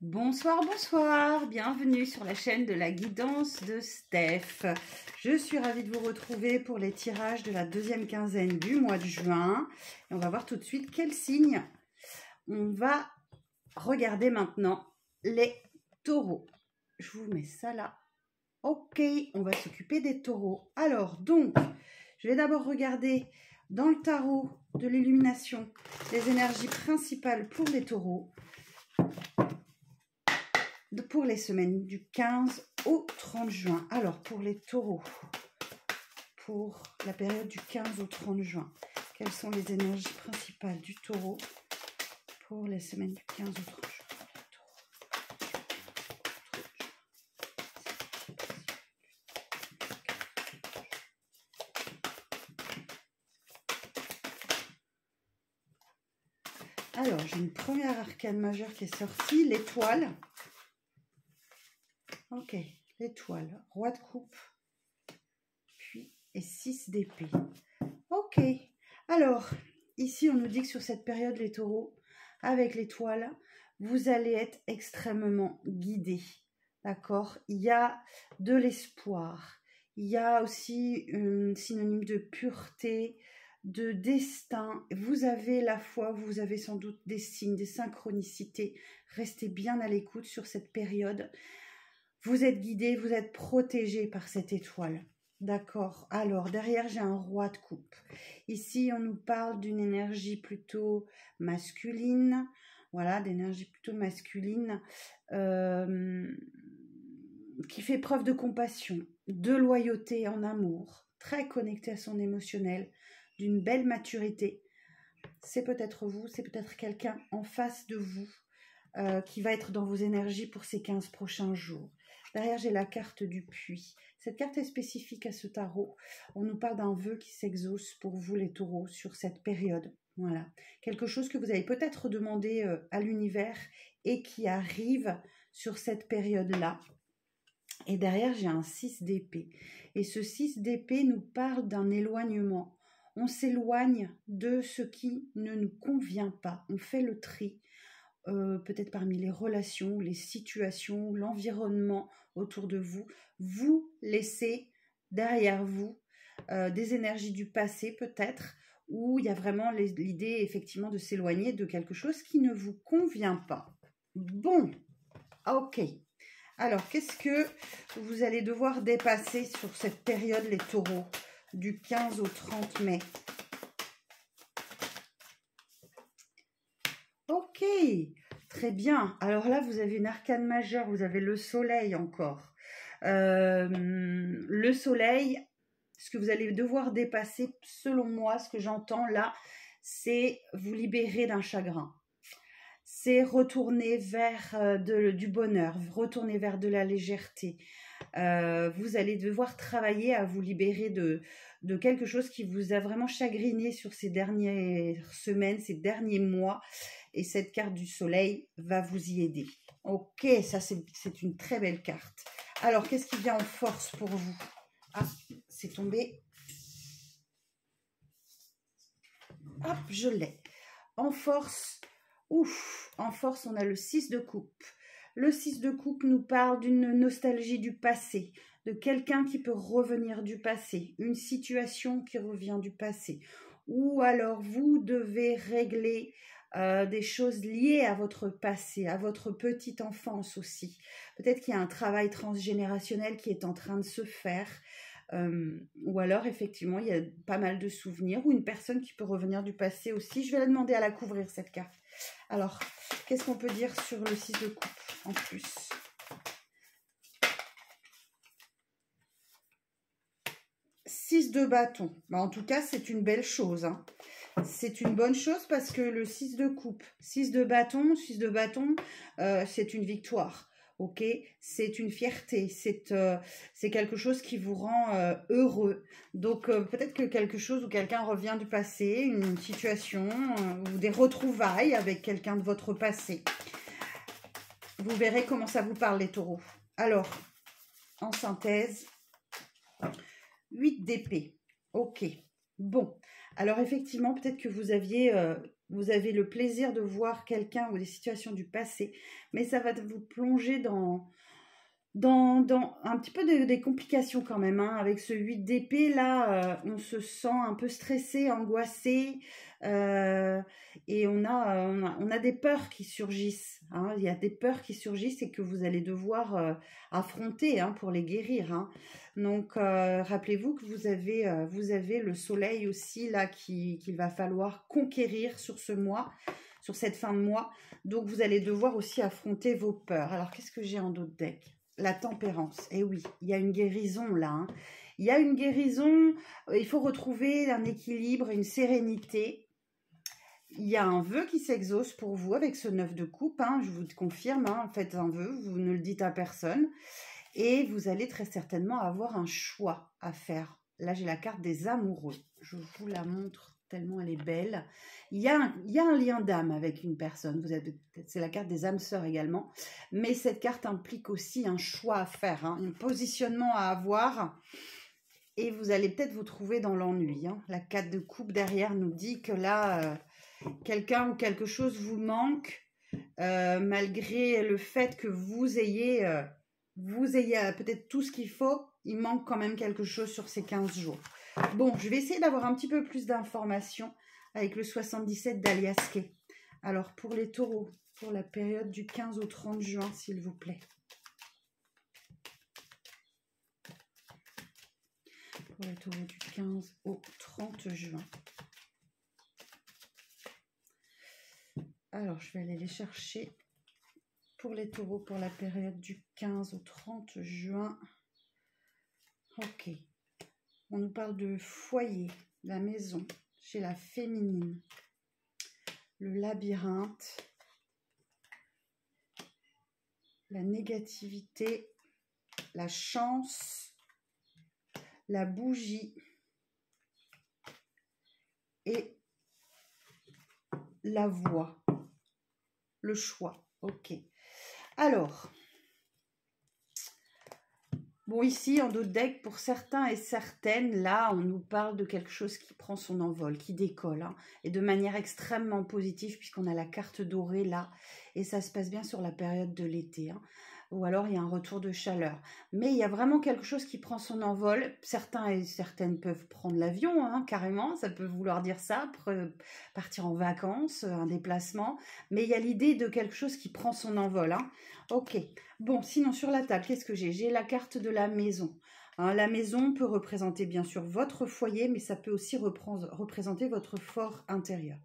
Bonsoir, bonsoir, bienvenue sur la chaîne de la guidance de Steph. Je suis ravie de vous retrouver pour les tirages de la deuxième quinzaine du mois de juin. Et on va voir tout de suite quel signe. On va regarder maintenant les taureaux. Je vous mets ça là. Ok, on va s'occuper des taureaux. Alors, donc, je vais d'abord regarder dans le tarot de l'illumination les énergies principales pour les taureaux. Pour les semaines du 15 au 30 juin. Alors, pour les taureaux, pour la période du 15 au 30 juin, quelles sont les énergies principales du taureau pour les semaines du 15 au 30 juin? Alors, j'ai une première arcane majeure qui est sortie, l'étoile. Ok, l'étoile, roi de coupe, puis et 6 d'épée. Ok, alors, ici on nous dit que sur cette période, les taureaux, avec l'étoile, vous allez être extrêmement guidés, d'accord? Il y a de l'espoir, il y a aussi un synonyme de pureté, de destin. Vous avez la foi, vous avez sans doute des signes, des synchronicités. Restez bien à l'écoute sur cette période. Vous êtes guidé, vous êtes protégé par cette étoile. D'accord. Alors, derrière, j'ai un roi de coupe. Ici, on nous parle d'une énergie plutôt masculine. Voilà, d'énergie plutôt masculine qui fait preuve de compassion, de loyauté en amour, très connecté à son émotionnel, d'une belle maturité. C'est peut-être vous, c'est peut-être quelqu'un en face de vous qui va être dans vos énergies pour ces 15 prochains jours. Derrière, j'ai la carte du puits. Cette carte est spécifique à ce tarot. On nous parle d'un vœu qui s'exauce pour vous, les taureaux, sur cette période. Voilà. Quelque chose que vous avez peut-être demandé à l'univers et qui arrive sur cette période-là. Et derrière, j'ai un 6 d'épée. Et ce 6 d'épée nous parle d'un éloignement. On s'éloigne de ce qui ne nous convient pas. On fait le tri. Peut-être parmi les relations, les situations, l'environnement autour de vous, vous laissez derrière vous des énergies du passé peut-être, où il y a vraiment l'idée effectivement de s'éloigner de quelque chose qui ne vous convient pas. Bon, ok. Alors, qu'est-ce que vous allez devoir dépasser sur cette période, les taureaux, du 15 au 30 mai? Ok, très bien. Alors là, vous avez une arcane majeure, vous avez le soleil encore. Le soleil, ce que vous allez devoir dépasser, selon moi, ce que j'entends là, c'est vous libérer d'un chagrin. C'est retourner vers du bonheur, retourner vers de la légèreté. Vous allez devoir travailler à vous libérer de quelque chose qui vous a vraiment chagriné sur ces dernières semaines, ces derniers mois. Et cette carte du soleil va vous y aider. Ok, ça c'est une très belle carte. Alors, qu'est-ce qui vient en force pour vous? Ah, c'est tombé. Hop, je l'ai. En force, ouf, en force, on a le 6 de coupe. Le 6 de coupe nous parle d'une nostalgie du passé, de quelqu'un qui peut revenir du passé, une situation qui revient du passé. Ou alors, vous devez régler des choses liées à votre passé, à votre petite enfance aussi. Peut-être qu'il y a un travail transgénérationnel qui est en train de se faire. Ou alors, effectivement, il y a pas mal de souvenirs ou une personne qui peut revenir du passé aussi. Je vais la demander à la couvrir, cette carte. Alors, qu'est-ce qu'on peut dire sur le 6 de coupe en plus? Six de bâton. En tout cas, c'est une belle chose. Hein. C'est une bonne chose parce que le 6 de coupe, 6 de bâton, c'est une victoire. Ok, c'est une fierté, c'est quelque chose qui vous rend heureux. Donc peut-être que quelque chose ou quelqu'un revient du passé, une situation ou des retrouvailles avec quelqu'un de votre passé. Vous verrez comment ça vous parle les taureaux. Alors, en synthèse, 8 d'épée. Ok, bon. Alors effectivement, peut-être que vous avez le plaisir de voir quelqu'un ou des situations du passé, mais ça va vous plonger dans un petit peu des complications quand même, hein. Avec ce 8 d'épée, là, on se sent un peu stressé, angoissé, et on a des peurs qui surgissent, hein. Il y a des peurs qui surgissent et que vous allez devoir affronter, hein, pour les guérir, hein. Donc, rappelez-vous que vous avez le soleil aussi, là, qu'il va falloir conquérir sur ce mois, sur cette fin de mois. Donc, vous allez devoir aussi affronter vos peurs. Alors, qu'est-ce que j'ai en d'autres decks? La tempérance. Eh oui, il y a une guérison là, hein. Il y a une guérison, il faut retrouver un équilibre, une sérénité. Il y a un vœu qui s'exauce pour vous avec ce 9 de coupe, hein, je vous le confirme, hein, faites un vœu, vous ne le dites à personne. Et vous allez très certainement avoir un choix à faire. Là, j'ai la carte des amoureux. Je vous la montre tellement elle est belle. Il y a un lien d'âme avec une personne. C'est la carte des âmes sœurs également. Mais cette carte implique aussi un choix à faire, hein, un positionnement à avoir. Et vous allez peut-être vous trouver dans l'ennui, hein. La 4 de coupe derrière nous dit que là, quelqu'un ou quelque chose vous manque, malgré le fait que vous ayez peut-être tout ce qu'il faut, il manque quand même quelque chose sur ces 15 jours. Bon, je vais essayer d'avoir un petit peu plus d'informations avec le 77 d'Aliasquet. Alors, pour les taureaux, pour la période du 15 au 30 juin, s'il vous plaît. Pour les taureaux du 15 au 30 juin. Alors, je vais aller les chercher. Pour les taureaux, pour la période du 15 au 30 juin. Ok. On nous parle de foyer, la maison, chez la féminine. Le labyrinthe. La négativité. La chance. La bougie. Et la voix. Le choix. Ok. Alors, bon, ici, en d'autres decks, pour certains et certaines, là, on nous parle de quelque chose qui prend son envol, qui décolle, hein, et de manière extrêmement positive, puisqu'on a la carte dorée là, et ça se passe bien sur la période de l'été, hein. Ou alors il y a un retour de chaleur. Mais il y a vraiment quelque chose qui prend son envol. Certains et certaines peuvent prendre l'avion, hein, carrément, ça peut vouloir dire ça, partir en vacances, un déplacement. Mais il y a l'idée de quelque chose qui prend son envol, hein. Ok, bon, sinon sur la table, qu'est-ce que j'ai? J'ai la carte de la maison. Hein, la maison peut représenter bien sûr votre foyer, mais ça peut aussi représenter votre fort intérieur.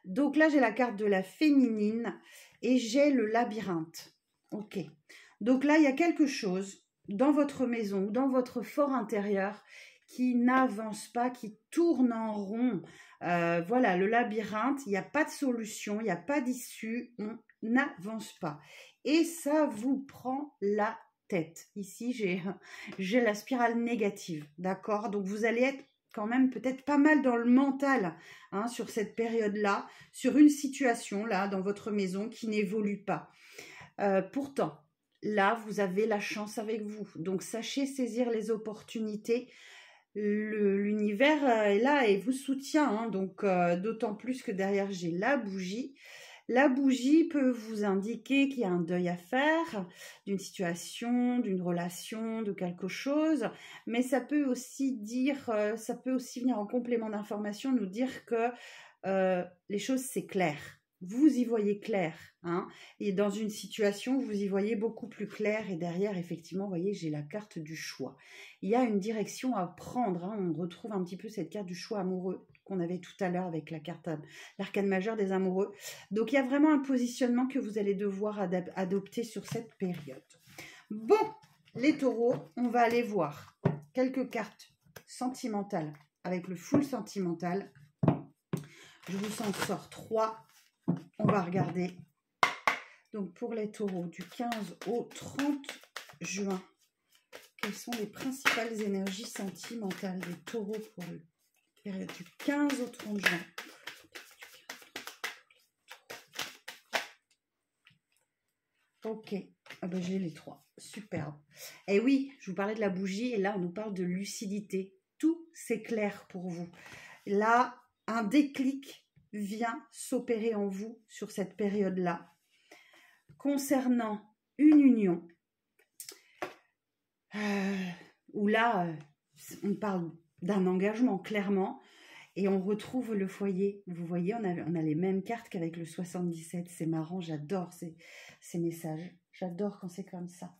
Donc là, j'ai la carte de la féminine et j'ai le labyrinthe. Ok. Donc là, il y a quelque chose dans votre maison ou dans votre fort intérieur qui n'avance pas, qui tourne en rond. Voilà, le labyrinthe, il n'y a pas de solution, il n'y a pas d'issue, on n'avance pas. Et ça vous prend la tête. Ici, j'ai la spirale négative, d'accord? Donc, vous allez être quand même peut-être pas mal dans le mental, hein, sur cette période-là, sur une situation là dans votre maison qui n'évolue pas. Pourtant, là, vous avez la chance avec vous. Donc, sachez saisir les opportunités. L'univers est là et vous soutient, hein, donc d'autant plus que derrière, j'ai la bougie. La bougie peut vous indiquer qu'il y a un deuil à faire d'une situation, d'une relation, de quelque chose, mais ça peut aussi dire, ça peut aussi venir en complément d'information, nous dire que les choses, c'est clair. Vous y voyez clair, hein, et dans une situation, vous y voyez beaucoup plus clair, et derrière, effectivement, vous voyez, j'ai la carte du choix. Il y a une direction à prendre, hein, on retrouve un petit peu cette carte du choix amoureux qu'on avait tout à l'heure avec la carte, l'arcane majeure des amoureux. Donc, il y a vraiment un positionnement que vous allez devoir adopter sur cette période. Bon, les taureaux, on va aller voir quelques cartes sentimentales avec le full sentimental. Je vous en sors 3. On va regarder. Donc, pour les taureaux, du 15 au 30 juin, quelles sont les principales énergies sentimentales des taureaux pour la période du 15 au 30 juin? Ok, ah ben, j'ai les 3. Superbe. Et oui, je vous parlais de la bougie et là, on nous parle de lucidité. Tout s'éclaire pour vous. Là, un déclic vient s'opérer en vous sur cette période-là. Concernant une union, où là, on parle d'un engagement, clairement, et on retrouve le foyer. Vous voyez, on a les mêmes cartes qu'avec le 77. C'est marrant, j'adore ces messages. J'adore quand c'est comme ça.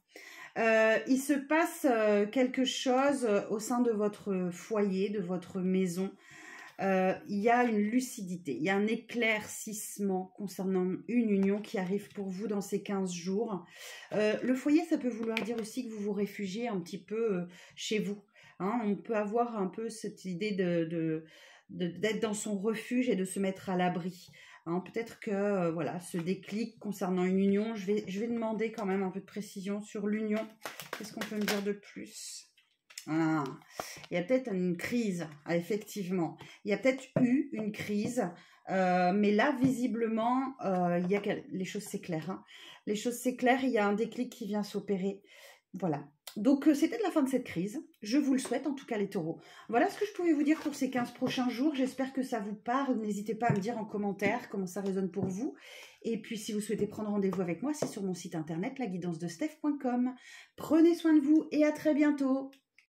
Il se passe quelque chose au sein de votre foyer, de votre maison. Il y a une lucidité, il y a un éclaircissement concernant une union qui arrive pour vous dans ces 15 jours. Le foyer, ça peut vouloir dire aussi que vous vous réfugiez un petit peu chez vous. Hein. On peut avoir un peu cette idée d'être dans son refuge et de se mettre à l'abri. Hein, peut-être que voilà, ce déclic concernant une union, je vais demander quand même un peu de précision sur l'union. Qu'est-ce qu'on peut me dire de plus? Ah, il y a peut-être une crise, effectivement. Il y a peut-être eu une crise, mais là, visiblement, les choses s'éclairent. Hein. Les choses s'éclairent, il y a un déclic qui vient s'opérer. Voilà. Donc, c'est peut-être la fin de cette crise. Je vous le souhaite, en tout cas, les taureaux. Voilà ce que je pouvais vous dire pour ces 15 prochains jours. J'espère que ça vous parle. N'hésitez pas à me dire en commentaire comment ça résonne pour vous. Et puis, si vous souhaitez prendre rendez-vous avec moi, c'est sur mon site internet, laguidancedesteph.com. Prenez soin de vous et à très bientôt.